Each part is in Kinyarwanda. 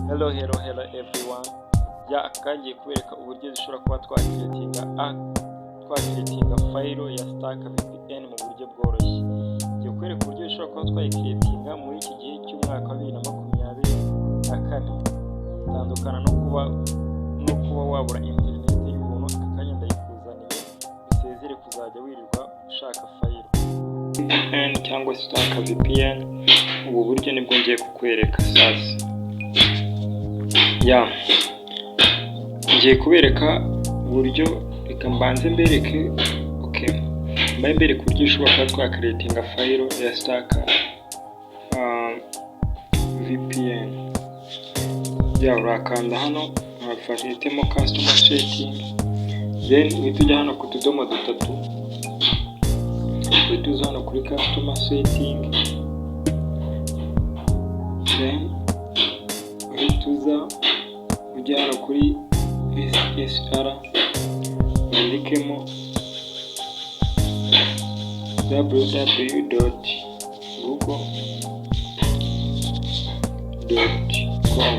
Hello everyone. Kagiye kubereka uburyo dushobora kuba twakreatinga file ya stack VPN mu buryo bworoshye. Ngiye kubereka uburyo dushobora kuba twakreatinga muri iki gihe cy'umwaka wa 2024. Tandukana no kuba wabura internet y'ubuntu akanya ndayikuzaniye. Bisezere kuzajya wirirwa ushaka file VPN cyangwa stack VPN. Ubu buryo nibwo ngiye kukwereka sasa. Ngiye kubereka uburyo, reka mbanze mbereke mbereke uburyo ushobora kuba twakreatinga file ya stack VPN. Urakanda hano hafashitemo customer setting, then uhita ujya hano ku tudomo dutatu, uhita uza hano kuri customer setting, then uhita uza ujya hano kuri SSR, wandikemo www.google.com.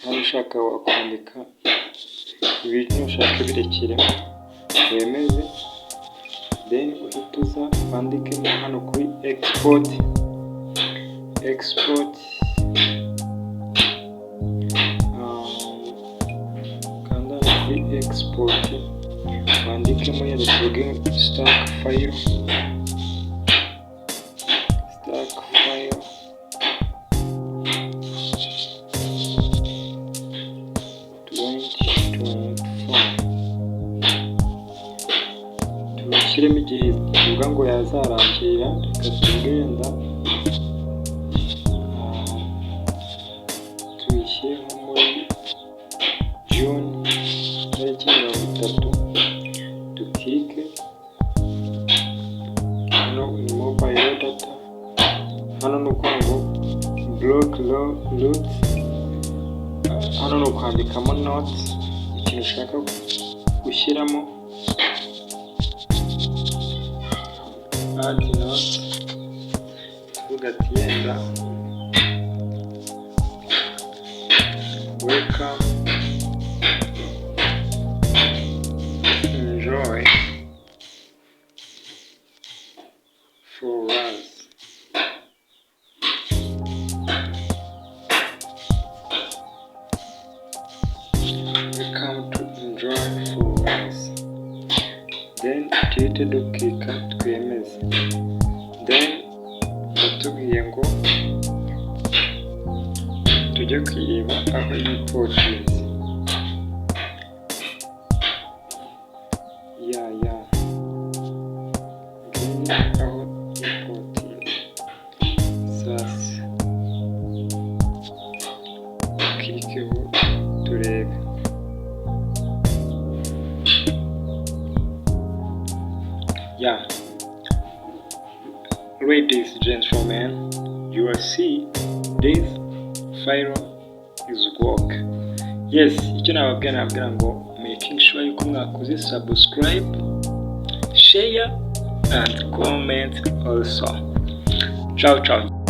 hano ushaka wakwandika ibintu ushaka birekere wemeze, then uhita uza wandikemo hano kuri export kanda kuri export, wandikemo yenda tuvuge stack file 2024, tubashyiremo igihe tuvuga ngo yazarangira. Reka tugenda tuyishyireho muri June 30, dukirike hano ni mobile data. Hano ni ukuvuga ngo block root, hano ni ukwandikamo notes, ikintu ushaka gushyiramo, add note, tuvuga ati yenda welcome, enjoy for us. Welcome to enjoy for us. Then tuhite dukika twemeze, then batubwiye ngo tujye kwireba aho yipotinze. aho yipotinze sasa kirikeho turebe. Ladies and gentlemen, you will see this file is work. Yes, icyo nababwira ngo making sure yuko mwakoze subscribe, share and comment also. Ciao.